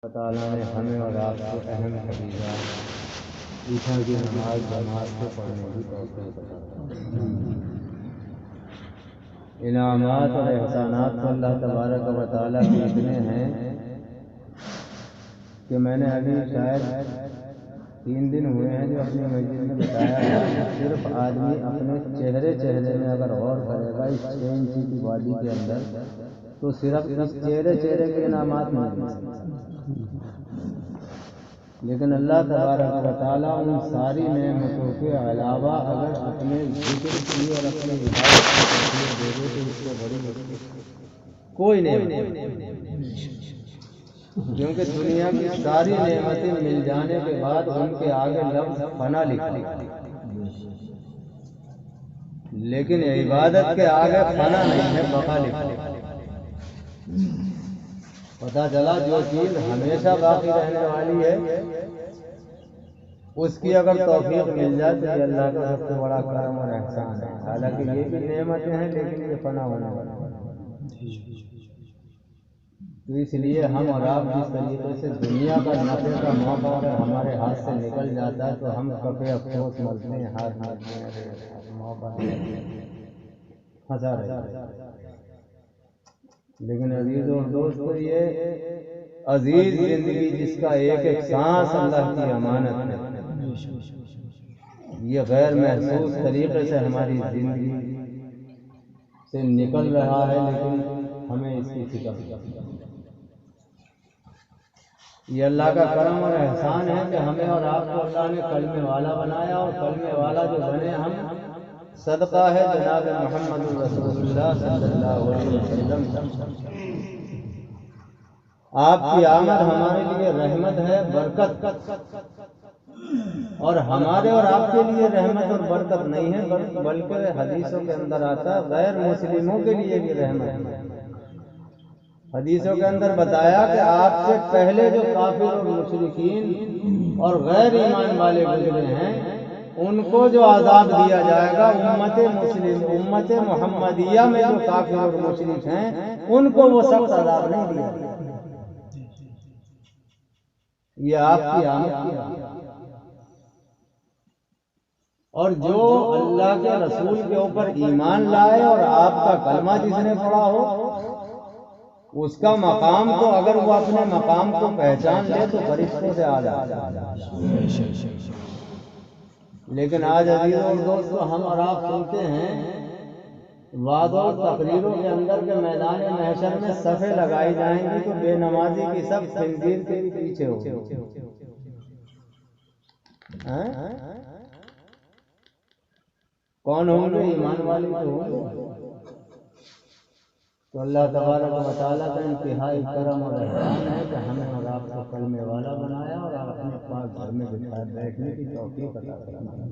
اللہ تعالیٰ نے ہمیں اور آپ کو اہم فریضہ عشاء کی نماز جماعت سے پڑھنے کی توفیق عطا فرمائے۔ انعامات اور احسانات تو اللہ تبارک و تعالیٰ کے اتنے ہیں کہ میں نے ابھی شاید 3 دن ہوئے ہیں جو اپنی مسجد میں بتایا تھا کہ صرف آدمی اپنے چہرے میں اگر غور کرے گا اس 6 انچی کی باڈی کے اندر تو صرف اس چہرے کے انعامات نہیں، لیکن اللہ تبارک و تعالیٰ ان ساری نعمتوں کے علاوہ اگر اپنے ذکر کی اور اپنے عبادت کی توفیق دے دے تو اس سے بڑی کوئی نہیں، کیونکہ دنیا کی ساری نعمتیں مل جانے کے بعد ان کے آگے لفظ فنا لکھا، لیکن عبادت کے آگے فنا نہیں ہے، بقا لکھا۔ پتہ چلا جو چیز ہمیشہ باقی رہنے والی ہے اس کی اگر توفیق مل جائے تو یہ اللہ کا سب سے بڑا کرم اور احسان ہے۔ حالانکہ یہ بھی نعمتیں ہیں لیکن یہ فنا ہونے والی ہیں، تو اس لیے ہم اور آپ جس طریقے سے دنیا کا نفع کا موقع اگر ہمارے ہاتھ سے نکل جاتا ہے تو ہم کفے افسوس مرتے ہیں، ہاتھ مارتے ہیں، موقع پھنسا رہتا ہے۔ لیکن عزیز اور دوستو، یہ عزیز زندگی جس کا ایک ایک سانس اللہ کی امانت ہے، یہ غیر محسوس طریقے سے ہماری زندگی سے نکل رہا ہے، لیکن ہمیں اس کی فکر نہیں۔ یہ اللہ کا کرم اور احسان ہے کہ ہمیں اور آپ کو اللہ نے کلمے والا بنایا، اور کلمے والا جو بنے ہم صدقہ ہے جناب محمد رسول اللہ صلی اللہ علیہ وسلم۔ آپ کی آمد ہمارے لیے رحمت ہے، برکت، اور ہمارے اور آپ کے لیے رحمت اور برکت نہیں ہے بلکہ حدیثوں کے اندر آتا غیر مسلموں کے لیے بھی رحمت ہے۔ حدیثوں کے اندر بتایا کہ آپ سے پہلے جو کافر اور مشرکین اور غیر ایمان والے گزرے ہیں ان کو جو عذاب دیا جائے گا، امت محمدیہ میں جو کافر اور مشرک ہیں ان کو وہ سخت عذاب نہیں دیا جائے گا۔ یہ آپ کی آمد کی آمد، اور جو اللہ کے رسول کے اوپر ایمان لائے اور آپ کا کلمہ جس نے پڑھا ہو اس کا مقام تو اگر وہ اپنے مقام کو پہچان لے تو فرشتوں سے اعلیٰ ہے۔ لیکن آج عزیزوں اور دوستو، ہم اور آپ سنتے ہیں وعدوں اور تقریروں کے اندر کے میدان محشر میں صفیں لگائی جائیں گی تو بے نمازی کی صف خنزیر کے بھی پیچھے ہوگی۔ کون ہوں گے؟ ایمان والے تو ہوں گے۔ تو اللہ تبارک و تعالیٰ کا انتہائی کرم اور احسان ہے کہ ہمیں اور آپ کو کلمے والا بنایا اور اپنے پاس گھر میں بٹھائے بیٹھنے کی توفیق عطا فرمایا۔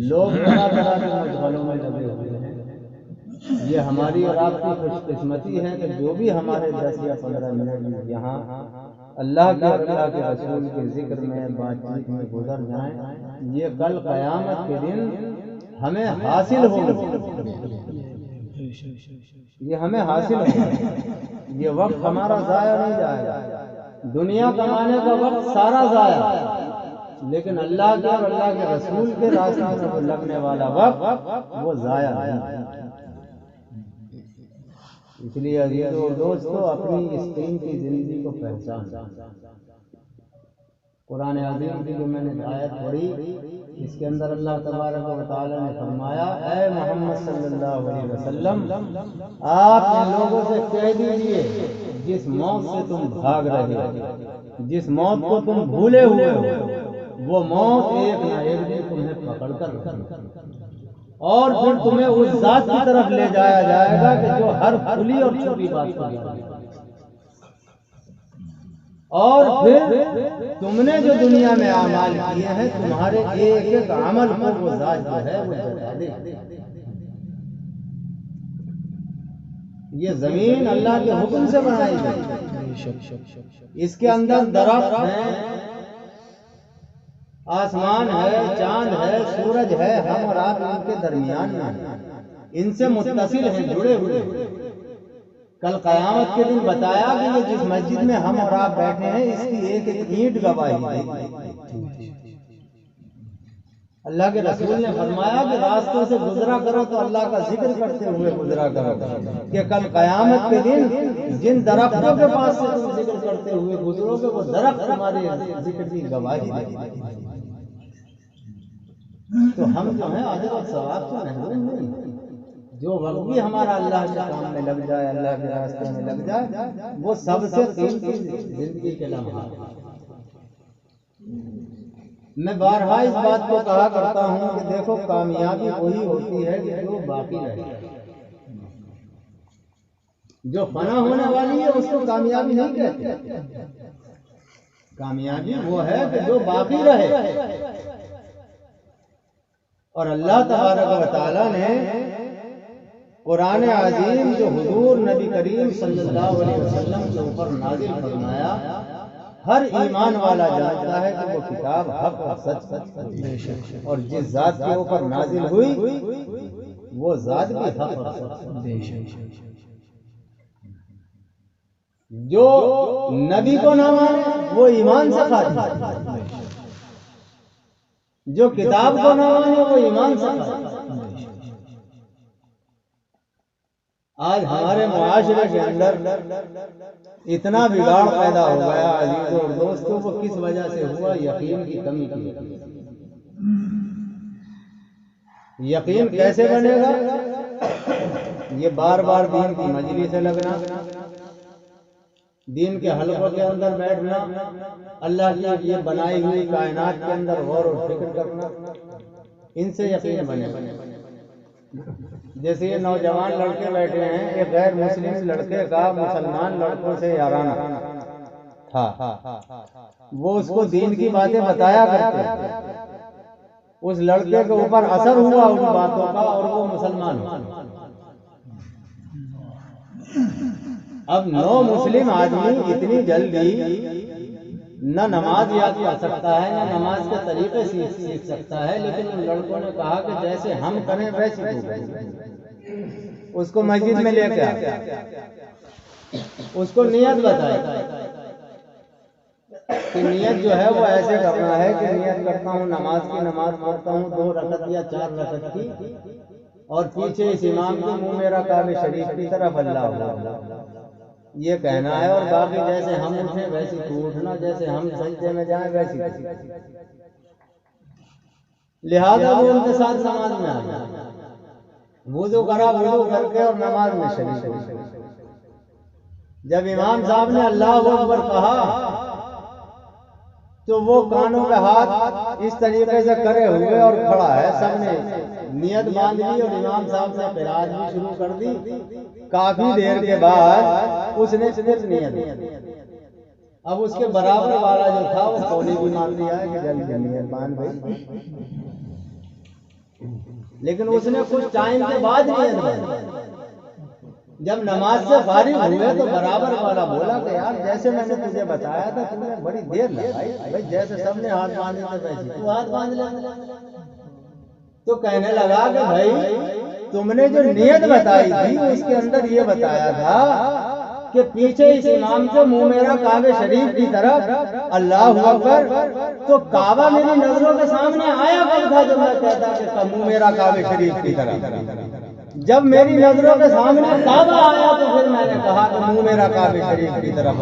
لوگ طرح طرح کے مشغلوں میں لگے ہوئے ہیں، یہ ہماری اور آپ کی خوش قسمتی ہے کہ جو بھی ہمارے 10 یا 15 منٹ یہاں اللہ کے اللہ کے رسول کے ذکر میں بات چیت میں گزر جائیں، یہ کل قیامت کے دن ہمیں حاصل ہوگی، یہ ہمیں حاصل ہوگا۔ یہ وقت ہمارا ضائع نہیں جائے گا، دنیا کمانے کا وقت سارا ضائع، لیکن اللہ کے اور اللہ کے رسول کے راستے میں لگنے والا وقت وہ ضائع نہیں۔ اس لیے عزیزوں اور دوستو، اپنی اس قیمتی زندگی کو پہچان۔ قرآن عظیم کی جو میں نے آیت پڑھی اس کے اندر اللہ تبارک و تعالی نے فرمایا، اے محمد صلی اللہ علیہ وسلم، آپ ان لوگوں سے کہہ دیجئے جس موت سے تم بھاگ رہے ہو، جس موت کو تم بھولے ہوئے ہو، وہ موت ایک نہ ایک دن تمہیں پکڑ کر اور پھر تمہیں اس ذات کی طرف لے جایا جائے گا کہ جو ہر کھلی اور چھپی بات کو جانتا ہے، اور پھر تم نے جو دنیا میں اعمال کیے ہیں تمہارے ایک ایک عمل کو وہ ذات جو ہے وہ جتا دے۔ یہ زمین اللہ کے حکم سے بنائی گئی، اس کے اندر درخت ہیں، آسمان ہے، چاند ہے، سورج ہے، ہم اور آپ ان کے درمیان میں ہیں، ان سے متصل ہیں، جڑے ہوئے ہیں۔ کل قیامت کے دن بتایا کہ یہ جس مسجد میں ہم اور آپ بیٹھے ہیں اس کی ایک ایک اینٹ گواہی دے. اللہ کے رسول نے فرمایا کہ راستوں سے گزرا کرو تو اللہ کا ذکر کرتے ہوئے گزرا کرو کہ کل قیامت کے دن جن درختوں کے پاس سے تم ذکر کرتے ہوئے گزرو گے وہ درخت تمہارے ذکر کی گواہی دے. تو ہم جو ہیں اجر اور ثواب سے محروم نہیں. جو وقت بھی ہمارا اللہ کے کام میں لگ جائے، اللہ کے راستے میں لگ جائے، وہ سب سے قیمتی زندگی کے لمحات. میں بارہا اس بات کو کہا کرتا ہوں کہ دیکھو کامیابی وہی ہوتی ہے کہ جو باقی رہے. جو فنا ہونے والی ہے اس کو کامیابی نہیں کہتے. کامیابی وہ ہے کہ جو باقی رہے. اور اللہ تبارک و تعالی نے قرآن عظیم جو حضور نبی کریم صلی اللہ علیہ وسلم کے اوپر نازل فرمایا، ہر ایمان والا جانتا ہے کہ وہ کتاب حق اور سچ ہے، اور جس ذات کے اوپر نازل ہوئی وہ ذات بھی حق اور سچ ہے. جو نبی کو نہ مانے وہ ایمان سے خالی ہے، جو کتاب کو نہ مانے وہ ایمان سے خالی ہے. آج ہمارے معاشرے کے اندر اتنا بگاڑ پیدا ہو گیا عزیزوں اور دوستوں، کو کس وجہ سے ہوا؟ یقین کی کمی کی. یقین کیسے بنے گا؟ یہ بار بار دین کی مجلس سے لگنا، دین کے حلقوں کے اندر بیٹھنا، اللہ کی یہ بنائی ہوئی کائنات کے اندر غور و فکر کرنا، ان سے یقین بنے. جیسے یہ نوجوان لڑکے بیٹھے ہیں، ایک غیر مسلم لڑکے کا مسلمان لڑکوں سے یارانہ تھا، وہ اس کو دین کی باتیں بتایا کرتے. اس لڑکے کے اوپر اثر ہوا ان باتوں کا اور وہ مسلمان ہوا. اب نو مسلم آدمی اتنی جلدی نہ نماز یاد کر سکتا ہے، نہ نماز کے طریقے سیکھ سکتا ہے، لیکن ان لڑکوں نے کہا کہ جیسے ہم کریں ویسے تو کریں. اس کو مسجد میں لے کے آیا، اس کو نیت بتائی کہ نیت جو ہے وہ ایسے کرنا ہے کہ نیت کرتا ہوں نماز کی، نماز پڑھتا ہوں 2 رکعت یا 4 رکعت کی، اور پیچھے اس امام کے منہ میرا کعبہ شریف کی طرف اللہ یہ کہنا ہے، اور باقی جیسے ہم اٹھیں ویسی تو اٹھنا، جیسے ہم سجدے میں جائیں ویسی. لہذا وہ ان کے ساتھ نماز میں آیا، وضو کرا، وضو کر کے اور نماز میں شریک ہو. جب امام صاحب نے اللہ اکبر کہا تو وہ کانوں پہ ہاتھ اس طریقے سے کرے ہوئے اور کھڑا ہے، سب نے نیت باندھ لی اور امام صاحب نے قرات بھی شروع کر دی. کافی دیر کے بعد اس نے صرف نیت، اب اس کے برابر والا جو تھا وہ کولی بھی مان لیا ہے کہ جلدی نیت باندھ گئی، لیکن اس نے کچھ ٹائم کے بعد نیت باندھی. جب نماز سے فارغ ہوئے تو برابر والا بولا کہ یار جیسے میں نے تجھے بتایا تھا تم نے بڑی دیر لگائی، بھائی جیسے سب نے ہاتھ باندھے تھے ویسے تو ہاتھ باندھ لے. تو کہنے لگا کہ بھائی تم نے جو نیت بتائی تھی اس کے اندر یہ بتایا تھا کہ پیچھے اس امام سے منہ میرا کعبہ شریف کی طرف اللہ اکبر، تو کعبہ میری نظروں کے سامنے آیا کب تھا جب میں کہتا کہ منہ میرا کعبہ شریف کی طرف؟ جب میری نظروں کے سامنے کعبہ آیا تو پھر میں نے کہا کہ منہ میرا کعبہ شریف کی طرف.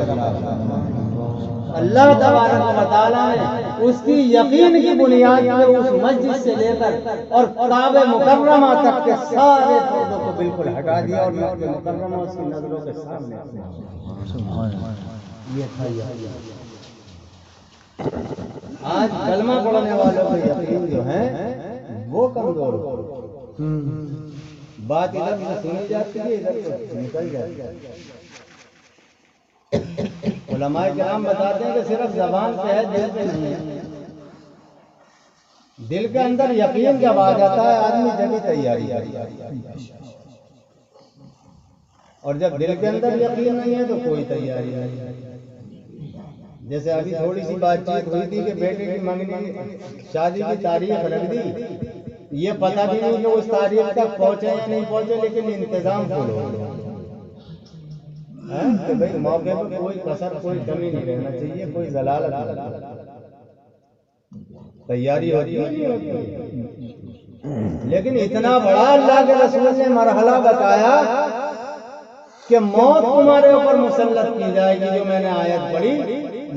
اللہ تبارک و تعالیٰ نے اس کی یقین کی بنیاد پر اس مسجد سے لے کر اور کعبہ مکرمہ تک کے سارے پردوں کو بالکل ہٹا دیا اور مکہ مکرمہ اس کی نظروں کے سامنے. یہ تھا یقین. آج کلمہ پڑھنے والوں کا یقین جو ہے وہ کمزور ہو، بات ادھر سے سنی جاتی ہے ادھر سے نکل جاتی ہے. علماء کرام بتاتے ہیں کہ صرف زبان پہ ہے، دل پہ نہیں ہے. دل کے اندر یقین جب آ جاتا ہے آدمی جبھی تیاری کرتا ہے، اور جب دل کے اندر یقین نہیں ہے تو کوئی تیاری نہیں ہے. جیسے ابھی تھوڑی سی بات چیت ہوئی تھی کہ بیٹے کی منگنی شادی کی تاریخ رکھ دی، یہ پتہ بھی نہیں کہ اس تاریخ تک پہنچے یا نہیں پہنچے، لیکن انتظام فل ہو گیا. کہ بھئی موقع پہ کوئی کسر کوئی کمی نہیں رہنا چاہیے، کوئی ضلالت نہیں، تیاری ہوتی ہے نہیں ہوتی۔ لیکن اتنا بڑا اللہ کے رسول نے مرحلہ بتایا کہ موت تمہارے اوپر مسلط کی جائے گی، جو میں نے آیت پڑھی،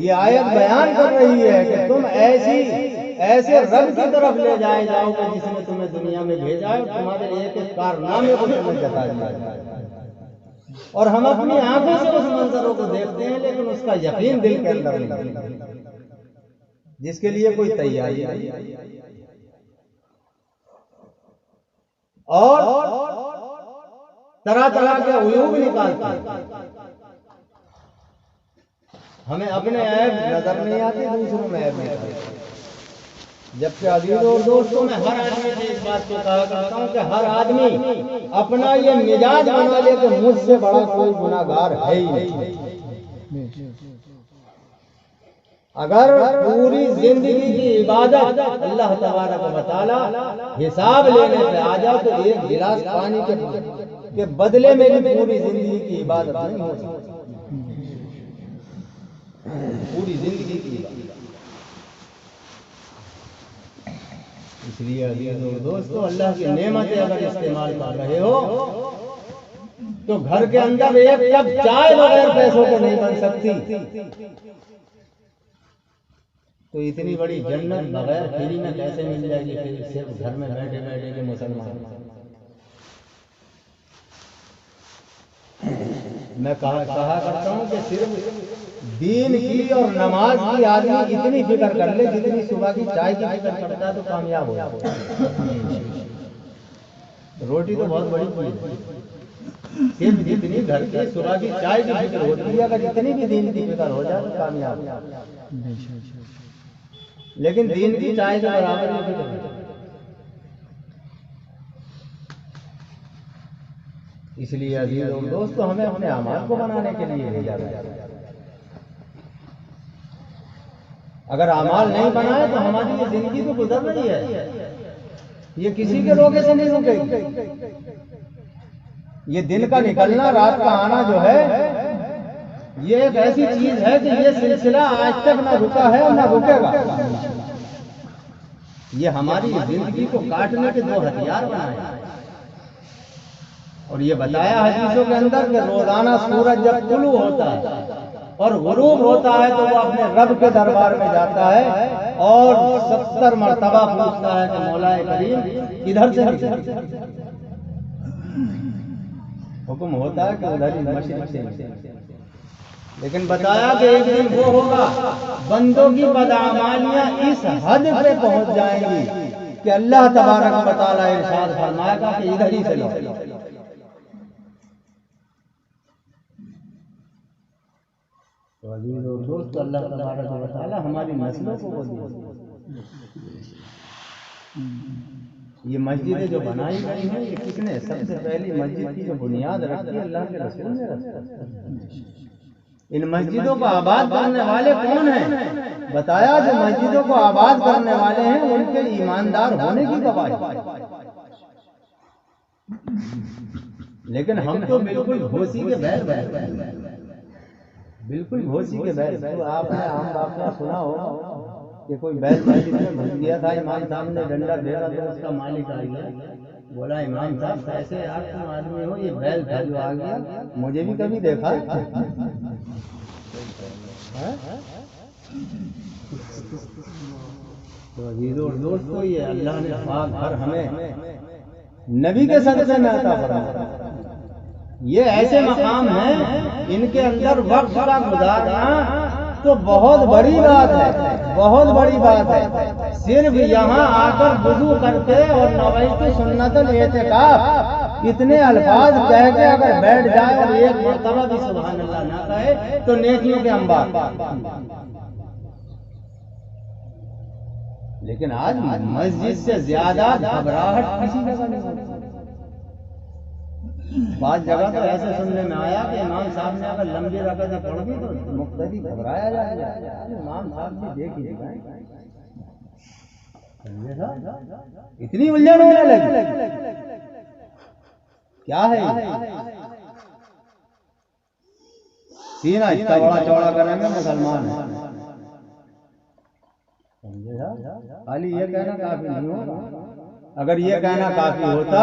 یہ آیت بیان کر رہی ہے کہ تم ایسے رب کی طرف لے جائے جاؤ کہ جس نے تمہیں دنیا میں بھیجا ہے، اور تمہارے ایک ایک کارنامے کو تمہیں جتا دیا جائے، اور ہم اپنی آنکھوں سے اس منظروں کو دیکھتے ہیں لیکن اس کا یقین دل کے اندر نہیں، جس کے لیے کوئی تیاری نہیں، اور طرح طرح کے عیوب نکالتے ہیں۔ ہمیں اپنے عیب نظر نہیں آتے، دوسروں میں عیب نکالتے ہیں۔ جبکہ عزیزوں اور دوستوں، میں ہر آدمی سے اس بات کو کہا کرتا ہوں کہ ہر آدمی اپنا یہ مزاج بنا لے کہ مجھ سے بڑا کوئی گناہگار ہے ہی نہیں۔ اگر پوری زندگی کی عبادت اللہ تبارک و تعالی حساب لینے پہ آ جائے تو ایک گلاس پانی کے بدلے میں بھی پوری زندگی کی عبادت نہیں ہو سکتی، پوری زندگی کی عبادت۔ اس لیے عزیزوں اور دوستوں، اللہ کی نعمتیں اگر استعمال کر رہے ہو تو گھر کے اندر ایک کپ چائے بغیر پیسوں کے نہیں بن سکتی، تو اتنی بڑی جنت بغیر فری میں کیسے مل جائے گی؟ پھر صرف گھر میں بیٹھے بیٹھے کے مسلمان۔ میں کہا کرتا ہوں کہ صرف دین کی اور نماز کی آدمی اتنی فکر کر لے جتنی صبح کی چائے کی فکر کرتا ہے تو کامیاب ہو جاتا ہے۔ روٹی تو بہت بڑی چیز ہے، صرف جتنی گھر کی صبح کی چائے کی فکر ہوتی ہے، اگر جتنی بھی دین کی فکر ہو جائے تو کامیاب ہو جاتا ہے، لیکن دین کی چائے کے برابر ہی فکر ہے۔ اس لیے عزیز اور دوستو، ہمیں اپنے اعمال کو بنانے کے لیے بھیجا گیا ہے۔ اگر اعمال نہیں بنائے تو ہماری یہ زندگی تو گزر رہی ہے، یہ کسی کے روکے سے نہیں رکے گی۔ یہ دن کا نکلنا رات کا آنا جو ہے، یہ ایک ایسی چیز ہے کہ یہ سلسلہ آج تک نہ رکا ہے اور نہ رکے گا۔ یہ ہماری زندگی کو کاٹنے کے دو ہتھیار بنائے ہیں، اور یہ بتایا حدیثوں کے اندر کہ روزانہ سورج جب طلوع ہوتا ہے اور غروب ہوتا ہے تو وہ اپنے رب کے دربار میں جاتا ہے اور 70 مرتبہ پوچھتا ہے کہ مولا کریم ادھر سے نکلے، حکم ہوتا ہے کہ ادھر ہی مشرق سے نکلے۔ لیکن بتایا کہ ایک دن وہ ہوگا بندوں کی بدعمالیاں اس حد پہ پہنچ جائیں گی کہ اللہ تبارک و تعالیٰ ارشاد فرمائے گا کہ ادھر ہی سے لو۔ تو عزیز اور دوست، اللہ تبارک و تعالیٰ ہماری نسلوں کو وہ دے۔ یہ مسجدیں جو بنائی گئی ہیں، یہ کس نے؟ سب سے پہلی مسجد کی جو بنیاد رکھی اللہ کے رسول نے رکھی۔ ان مسجدوں کو آباد کرنے والے کون ہیں؟ بتایا جو مسجدوں کو آباد کرنے والے ہیں ان کے ایماندار ہونے کی گواہی۔ لیکن ہم تو بالکل گھوسی کے بیر بیٹھے ہیں، بالکل گھوسی کے بیر۔ تو آپ نے عام واقعہ سنا ہو کہ کوئی بیل مسجد میں گھس گیا تھا، امام صاحب نے ڈنڈا پھیرا تو اس کا مالک آ گیا، بولا امام صاحب کیسے آپ تم آدمی ہو، یہ بیل تھا جو آ گیا، مجھے بھی کبھی دیکھا۔ تو عزیزوں اور دوستو، یہ اللہ نے پاک گھر ہمیں نبی کے صدقے میں عطا فرمایا۔ یہ ایسے مقام ہیں ان کے اندر وقت کا گزارنا تو بہت بڑی بات ہے، بہت بڑی بات ہے۔ صرف یہاں آ کر وضو کر کے اور نویت سنت الاعتکاف اتنے الفاظ کہہ کے اگر بیٹھ جائے اور ایک مرتبہ بھی سبحان اللہ نہ کہے تو نیکیوں کے انبار۔ لیکن آج مسجد سے زیادہ گھبراہٹ کسی جگہ نہیں ہوتی۔ بعض جگہ تو ایسے سننے میں آیا کہ امام صاحب نے اگر لمبی رکعتیں پڑھ دی تو مقتدی گھبرایا جائے، امام صاحب بھی دیکھ ہی جائیں، اتنی الجھن ہونے لگی، کیا ہے؟ سینہ اتنا بڑا چوڑا کرنے میں مسلمان ہے. خالی یہ کہنا کافی نہیں ہوگا. اگر یہ کہنا کافی ہوتا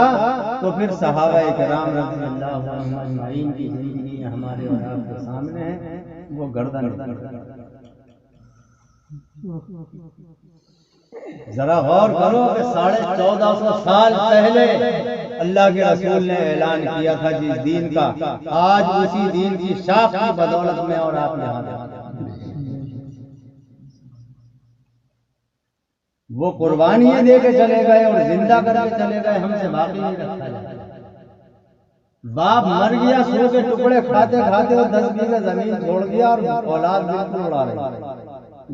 تو پھر صحابہ کرام رضی اللہ عنہم اجمعین کی زندگی ہمارے اور آپ کے سامنے ہے، وہ گردن. ذرا غور کرو کہ 1450 سال پہلے اللہ کے رسول نے اعلان کیا تھا جس دین کا، آج اسی دین کی شاخ کی بدولت میں اور آپ یہاں ہیں. وہ قربانیاں دے کے چلے گئے اور زندہ کر کے چلے گئے، ہم سے باقی نہیں رکھا جائے. باپ مر گیا، سو کے ٹکڑے کھاتے کھاتے اور 10 بیگھے زمین چھوڑ دیا اور اولاد بالکل اڑا رہی.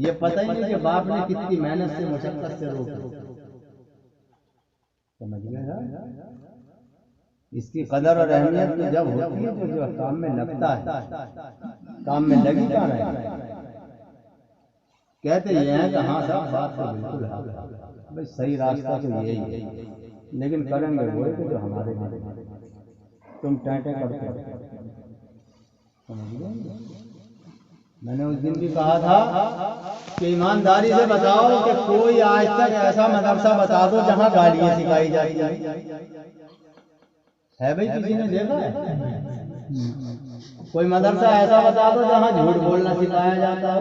یہ پتہ ہی نہیں کہ باپ نے کتنی محنت سے مشقت سے روکی. سمجھ گئے نا؟ اس کی قدر اور اہمیت تو جب ہوتی ہے تو جو کام میں لگتا ہے. کام میں لگی کہاں رہے. کہتے یہ ہیں کہ ہاں صاحب بات تو بالکل ہے بھائی، صحیح راستہ تو یہی ہے، لیکن کریں گے وہی کہ جو ہمارے لیے تم ٹینٹیں کرتے ہو. میں نے اس دن بھی کہا تھا کہ ایمانداری سے بتاؤ کہ کوئی آج تک ایسا مدرسہ بتا دو جہاں گالیاں سکھائی جاتی ہے بھائی، کسی نے دیکھا ہے؟ کوئی مدرسہ ایسا بتا دو جہاں جھوٹ بولنا سکھایا جاتا ہو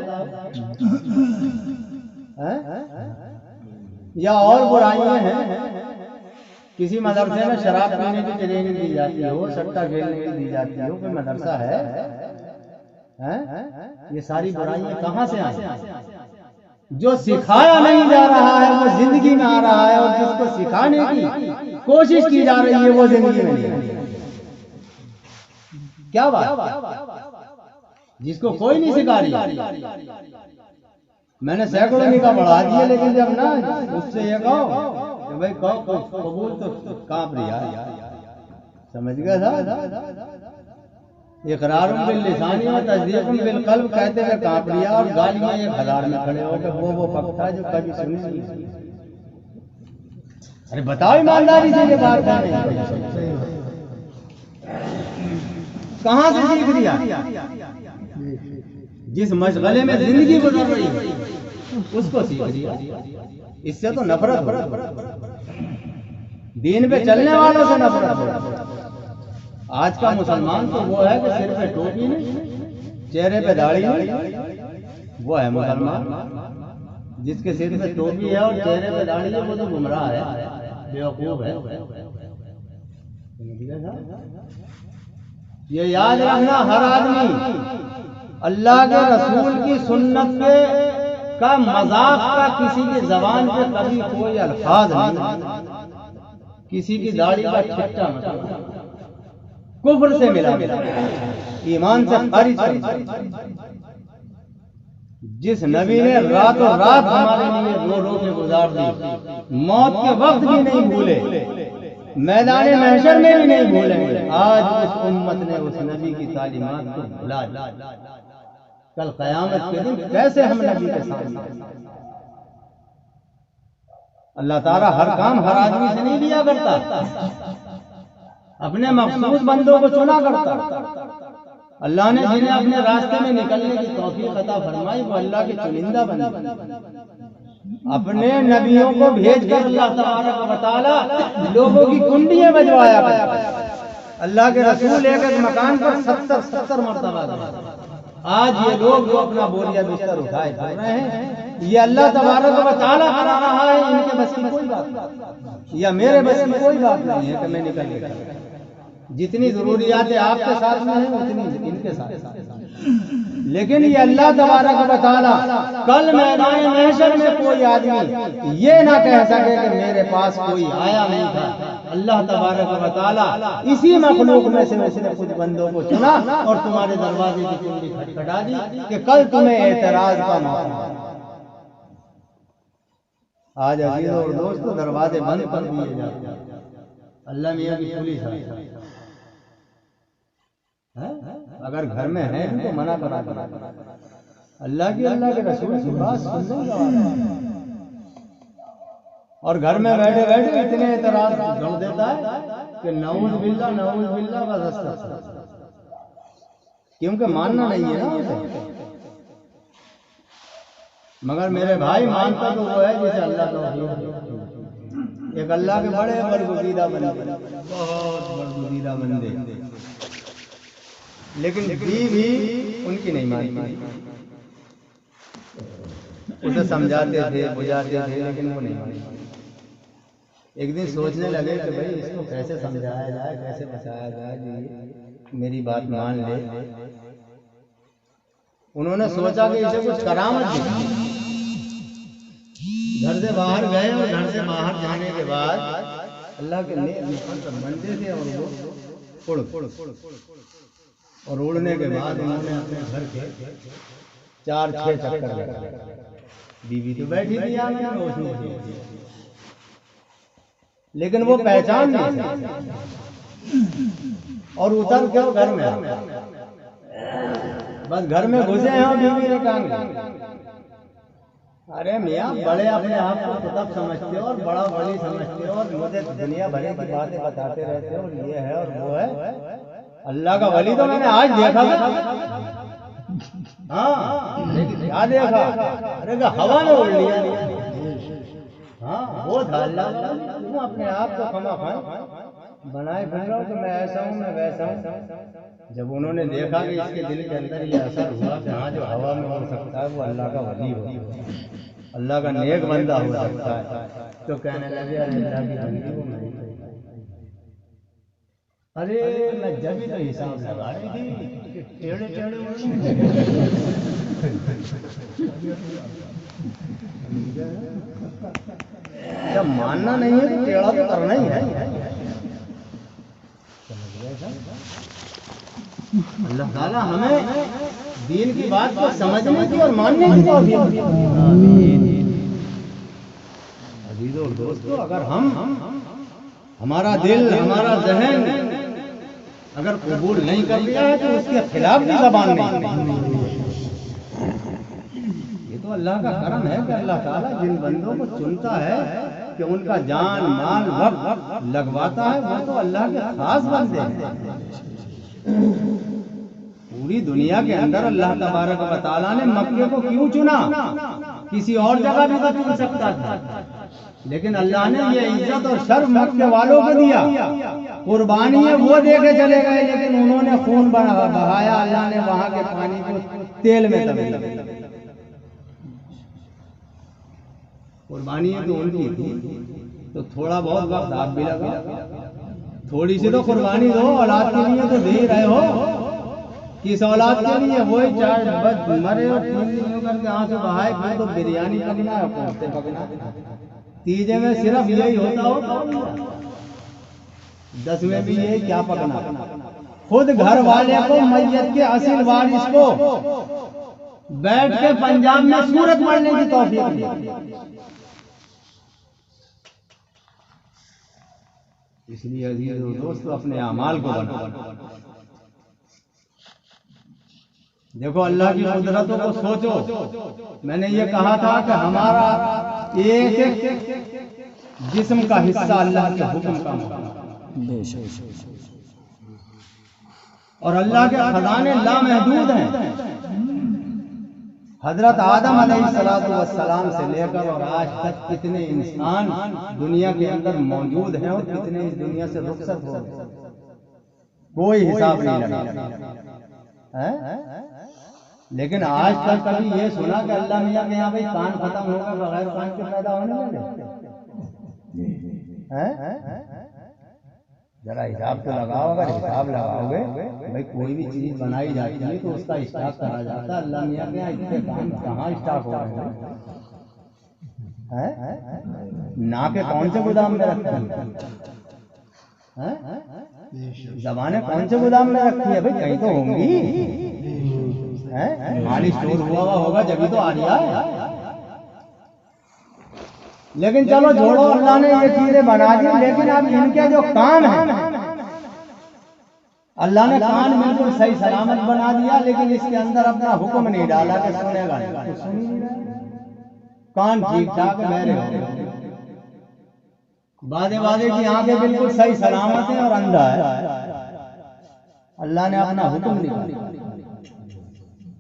یا اور برائیاں ہیں. کسی مدرسے میں شراب پینے کی ٹریننگ دی جاتی ہو، سٹا کھیلنے کی دی جاتی ہو، کوئی مدرسہ ہے؟ یہ ساری برائیاں کہاں سے آئیں؟ جو سکھایا نہیں جا رہا ہے وہ زندگی میں آ رہا ہے، اور جس کو سکھانے کی کوشش کی جا رہی ہے وہ زندگی میں نہیں ہے. کیا بات؟ جس کو کوئی نہیں سکھا رہی. میں نے سینکڑوں نکاح بڑھا دیے، لیکن جب نا اس سے یہ کہو کہ بھائی کہو قبول تو کانپ رہا. سمجھ گئے تھا؟ اقرار باللسان و تصدیق بالقلب کہتے ہوئے کانپ رہا، اور گالیاں 1000 میں کھڑے ہو کہ وہ پکتا جو کبھی سنی نہیں. ارے بتاؤ ایمانداری سے، یہ بات ہے نہیں؟ کہاں سے سیکھ رہا؟ جس مشغلے میں زندگی گزر رہی ہے اس کو سیکھ رہا. اس سے تو نفرت ہو، دین پہ چلنے والوں سے نفرت ہو. آج کا مسلمان تو وہ ہے کہ سر پہ ٹوپی نہیں، چہرے پہ داڑھی نہیں، وہ ہے مسلمان. جس کے سر پہ ٹوپی ہے اور چہرے پہ داڑھی ہے وہ تو گمراہ ہے، بیوقوف ہے. یہ یاد رکھنا ہر آدمی اللہ کے رسول کی سنت کا مذاق کا کسی کی زبان پہ کبھی کوئی الفاظ نہیں، کسی کی داڑھی کا چھٹا مت، کفر سے ملا ایمان سے خارج. جس نبی نے رات و رات ہمارے لیے رو رو کے گزار دی، موت کے وقت بھی نہیں بھولے، میدان محشر میں بھی نہیں بھولیں، آج اس امت نے اس نبی کی تعلیمات کو بھلا دیا. کل قیامت کے دن کیسے ہم نبی کے سامنے؟ اللہ تعالیٰ ہر کام ہر آدمی سے نہیں لیا کرتا، اپنے مخصوص بندوں کو چنا کرتا. اللہ نے جنہیں اپنے راستے میں نکلنے کی توفیق عطا فرمائی وہ اللہ کے چنندہ بندے. اپنے نبیوں کو بھیج کر اللہ تبارک و تعالی لوگوں کی کنڈیاں بجوایا کرتا. اللہ کے رسول ایک ایک مکان پر 70 مرتبہ گئے. آج یہ لوگ جو اپنا بوریا بستر اٹھائے پھر رہے ہیں، یہ اللہ تبارک و تعالی کرا رہا ہے. ان کے بس کی کوئی بات نہیں، یا میرے بس کی کوئی بات نہیں ہے کہ میں نکل کے کروں. جتنی ضروریات آپ کے ساتھ میں ہیں اتنی ان کے ساتھ. لیکن یہ اللہ تبارک و تعالی کل میدان محشر میں کوئی آدمی یہ نہ کہہ سکے کہ میرے پاس کوئی آیا نہیں تھا. اللہ تبارک و تعالی اسی مخلوق میں سے اس نے کچھ بندوں کو چنا اور تمہارے دروازے کی کنڈی کھٹکھٹا دی کہ کل تمہیں اعتراض کا موقع. آج عزیزوں اور دوستوں دروازے بند کر دیے جاتے ہیں. اللہ میاں کی پولیس ہے، اگر گھر میں ہیں تو منع کرا دیا. اللہ کے رسول کی بات سننے کا اور گھر میں بیٹھے بیٹھے اتنے اعتراض جوڑ دیتا ہے کہ نعوذ باللہ بس. کیونکہ ماننا نہیں ہے نا اسے۔ مگر میرے بھائی مانتا تو وہ ہے جسے اللہ توفیق، ایک اللہ کے بڑے برگزیدہ بندے، بہت برگزیدہ بندے، لیکن بھی ان کی نہیں مانتی، اسے سمجھاتے تھے بجھاتے تھے لیکن وہ نہیں مانتی۔ ایک دن سوچنے لگے کہ بھائی اس کو کیسے سمجھایا جائے، کیسے بتایا جائے کہ میری بات مان لے۔ انہوں نے سوچا کہ اسے کچھ کرامت دکھائے۔ گھر سے باہر گئے اور گھر سے باہر جانے کے بعد اللہ کے نیک بندے تھے اور وہ اور اڑنے کے بعد انہوں نے اپنے گھر کے 4-6 چکر لگائے۔ بیوی تو بیٹھی تھی آگے روشنی تھی، لیکن وہ پہچان نہیں اور اتر کے گھر میں بس گھر میں گھسے ہیں اور بیوی نے کہا ارے میاں بڑے اپنے آپ کو کتب سمجھتے ہو اور بڑا ولی سمجھتے ہو اور مجھے دنیا بھر کی باتیں بتاتے رہتے ہو اور یہ ہے اور وہ ہے، اللہ کا ولی تو میں نے آج دیکھا تھا۔ ہاں لیکن کیا دیکھا؟ ارے کہ ہوا میں اڑ لیا۔ ہاں وہ تھا اللہ کا ولی۔ تم اپنے آپ کو کھما کھائیں بنائے پھر رہو کہ میں ایسا ہوں میں ویسا ہوں۔ جب انہوں نے دیکھا کہ اس کے دل کے اندر یہ اثر ہوا کہ ہاں جو ہوا میں ہو سکتا ہے وہ اللہ کا ولی ہو، اللہ کا نیک بندہ ہو سکتا ہے، تو کہنے لگے ارے اللہ کی بندی وہ میں ہی۔ ارے میں جب تو حساب لگا رہی تھی کہ ٹیڑے ٹیڑے جب ماننا نہیں ہے تو ٹیڑھا تو کرنا ہی ہے۔ اللہ تعالیٰ ہمیں دین کی بات کو سمجھنے کی اور ماننے کی توفیق دے۔ عزیزو اور دوستو، اگر ہمارا دل ہمارا ذہن اگر قبول نہیں کر لیا ہے تو اس کے خلاف بھی زبان نہیں۔ یہ تو اللہ کا کرم ہے کہ اللہ تعالیٰ جن بندوں کو چنتا ہے کہ ان کا جان مال وقت لگواتا ہے وہ تو اللہ کے خاص بندے ہیں۔ پوری دنیا کے اندر اللہ تبارک و تعالیٰ نے مکے کو کیوں چنا؟ کسی اور جگہ بھی تو چن سکتا تھا، لیکن اللہ نے یہ عزت اور شرف مکے والوں کو دیا۔ قربانی وہ دے کے چلے گئے لیکن انہوں نے خون بہایا، اللہ نے وہاں کے پانی کو تیل میں تبدیل کیا۔ قربانی تو ان کی تھی تو تھوڑا بہت وقت آپ بھی لگا، تھوڑی سی تو قربانی دو، اولاد کے لیے تو دے ہی رہے ہو۔ کس اولاد کے لیے؟ وہی چار مرے اور 3 دن کر کے آنسو بہائے پھر تو بریانی پکنا ہے، کوفتے پکنا، تیجے میں صرف یہی ہوتا ہو، 10 میں بھی یہی کیا پکنا۔ خود گھر والے کو میت کے اصل وارث کو بیٹھ کے پنجاب میں سورت پڑھنے کی توفیق دی۔ اس لیے عزیز و دوستو اپنے اعمال کو بناؤ۔ دیکھو اللہ کی قدرتوں کو سوچو۔ میں نے یہ کہا تھا کہ ہمارا ایک ایک جسم کا حصہ اللہ کے حکم کا ہے اور اللہ کے خزانے لامحدود ہیں۔ حضرت آدم علیہ السلام سے لے کر اور آج تک کتنے انسان دنیا کے اندر موجود ہیں اور کتنے اس دنیا سے رخصت ہو گئے، کوئی حساب نہیں لگا۔ لیکن آج تک کبھی یہ سنا کہ اللہ میاں کہ یہاں بھائی کان ختم ہوگا بغیر کان کے پیدا ہونے والے؟ ذرا حساب تو لگاؤ، اگر حساب لگاؤ گے بھائی کوئی بھی چیز بنائی جاتی ہے تو اس کا اسٹاک کرا جاتا ہے، اللہ میاں کے یہاں اتنے کان کہاں اسٹاک ہو رہے ہیں؟ نا کے کون سے گودام میں رکھتے ہیں؟ زبانیں کون سے گودام میں رکھی ہے؟ بھائی کہیں تو ہوں گی، مالی اسٹور ہوا ہوگا جبھی تو آ رہا ہے۔ لیکن چلو چھوڑو، اللہ نے یہ چیزیں بنا دی، لیکن اب ان کے جو کان ہیں اللہ نے کان بالکل صحیح سلامت بنا دیا، لیکن اس کے اندر اپنا حکم نہیں ڈالا کہ سنے گا نہیں۔ کان ٹھیک ٹھاک میرے بادے کی آنکھیں بالکل صحیح سلامت ہیں اور اندھا ہے، اللہ نے اپنا حکم نہیں ڈالا۔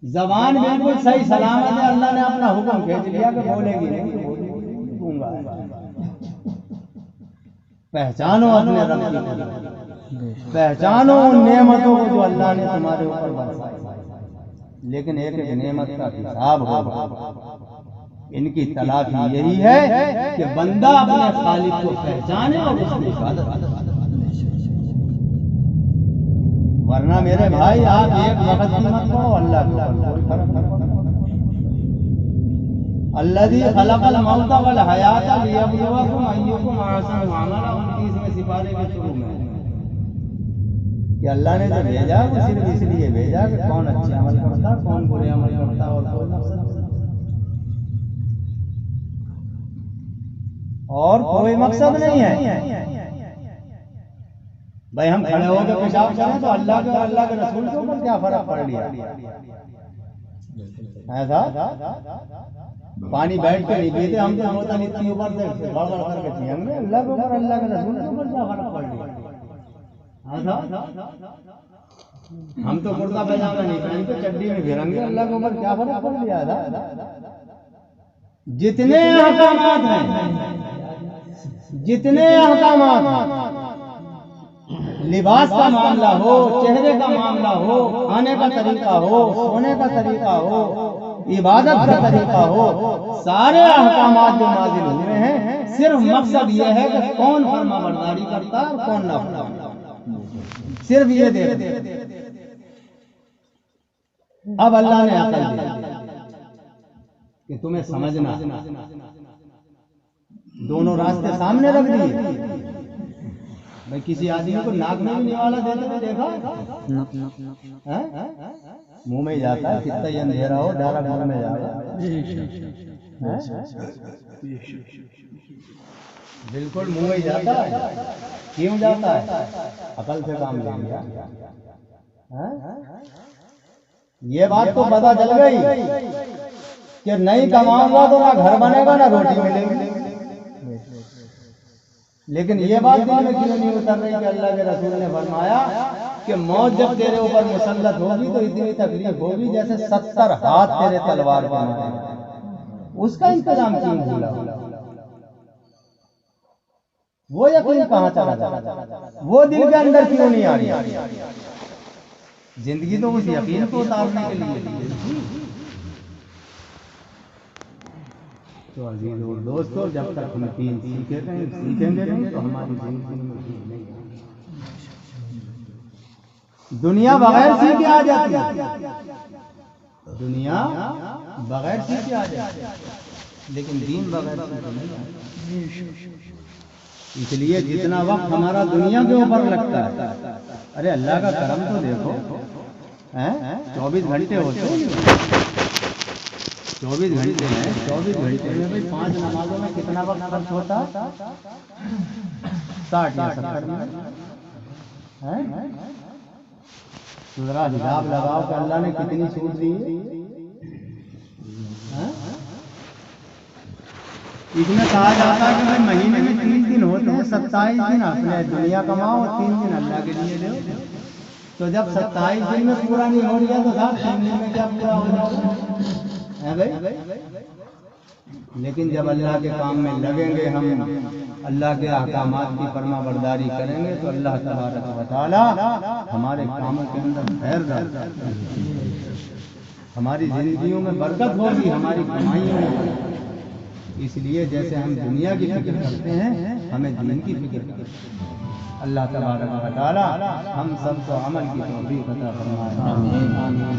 زبان بالکل صحیح سلامت ہے، اللہ نے اپنا حکم کھینچ لیا کہ بولے گی نہیں، گونگا ہے۔ پہچانو اپنے رب کی قدرت، پہچانو ان نعمتوں کو جو اللہ نے تمہارے اوپر برسائی، لیکن ایک ایک نعمت کا حساب ہوگا۔ ان کی تلافی یہی ہے کہ بندہ اپنے خالق کو پہچانے اور اس کی عبادت کرے، ورنہ میرے بھائی آپ ایک وقت کی مت پڑھو، اللہ کے اوپر کوئی فرق نہ پڑے۔ الذی خلق الموت والحیات لیبلوکم ایکم احسن عملا، 29ویں سپارے کے شروع میں کہ اللہ نے جو بھیجا وہ صرف اس لیے بھیجا کہ کون اچھے عمل کرتا، کون برے عمل کرتا، اور کوئی مقصد نہیں، اور کوئی مقصد نہیں ہے۔ بھائی ہم کھڑے ہو کے پیشاب کریں تو اللہ کے اور اللہ کے رسول کے اوپر کیا فرق پڑ لیا؟ ایسا پانی بیٹھ کے نہیں پیتے ہم، تو بوتل اتنی اوپر سے بڑبڑ کر کے پیئیں گے، اللہ کے اوپر اللہ کے رسول کے اوپر کیا فرق پڑ لیا؟ ہم تو کرتا پائجامہ نہیں پہنتے، چڈی میں پھریں گے، اللہ کے اوپر کیا فرق پڑ لیا تھا؟ جتنے احکامات ہیں، جتنے احکامات ہیں، لباس کا معاملہ ہو، چہرے کا معاملہ ہو، کھانے کا طریقہ ہو، سونے کا طریقہ ہو، عبادت کا طریقہ ہو، سارے احکامات جو نازل ہوئے ہیں صرف مقصد یہ ہے کہ کون فرما برداری کرتا اور کون نہ کرتا، صرف یہ دیکھ۔ اب اللہ نے عقل دی کہ تمہیں سمجھنا، دونوں راستے سامنے رکھ دیے۔ بھائی کسی آدمی کو ناک میں بھی نوالا دیتے ہوئے دیکھا؟ منہ میں جاتا ہے، کتنا ہی اندھیرا ہو ڈائریکٹ منہ میں جائے گا، بالکل منہ میں جاتا ہے۔ کیوں جاتا ہے؟ عقل سے کام لے لیا۔ یہ بات تو پتہ چل گئی کہ نہیں کماؤں گا تو نہ گھر بنے گا نہ روٹی ملے گی، لیکن یہ بات دل میں کیوں نہیں اتر رہی کہ اللہ کے رسول نے فرمایا کہ موت جب تیرے اوپر مسلط ہوگی تو اتنی تکلیف ہوگی جیسے 70 ہاتھ تیرے تلوار کے مارے، اس کا انتظام کیوں بھولا؟ وہ یقین کہاں چلا جاتا؟ وہ دل کے اندر کیوں نہیں آ رہی؟ زندگی تو اس یقین کو اتارنے کے لیے دی۔ تو عزیز اور دوستو، جب تک ہم دین سیکھیں گے نہیں تو ہماری زندگی میں دین نہیں آئے گا۔ دنیا بغیر سیکھے آ جاتی ہے، دنیا بغیر سیکھے آ جاتی ہے، لیکن دین بغیر سیکھے نہیں آتا۔ اس لیے جتنا وقت ہمارا دنیا کے اوپر لگتا ہے، ارے اللہ کا کرم تو دیکھو، 24 گھنٹے ہوتے ہیں، 24 گھنٹے ہیں، 24 گھنٹے میں بھائی 5 نمازوں میں کتنا وقت خرچ ہوتا؟ 60 یا 70 منٹ۔ ذرا حساب لگاؤ کہ اللہ نے کتنی چھوٹ دی ہے۔ اس میں کہا جاتا ہے کہ بھائی مہینے میں 30 دن ہوتے ہیں، 27 دن اپنے دنیا کماؤ اور 3 دن اللہ کے لیے دو۔ تو جب 27 دن میں پورا نہیں ہو رہا تو صاحب 3 دن میں کیا پورا ہو رہا ہے بھائی؟ لیکن جب اللہ کے کام میں لگیں گے، ہم اللہ کے احکامات کی فرما برداری کریں گے تو اللہ تبارک و تعالی ہمارے کاموں کے اندر خیر ڈالتا ہے، ہماری زندگیوں میں برکت ہوگی، ہماری کمائیوں میں۔ اس لیے جیسے ہم دنیا کی فکر کرتے ہیں، ہمیں دین کی فکر کرتے ہیں۔ اللہ تبارک و تعالی ہم سب کو عمل کی توفیق عطا فرمائے۔ آمین۔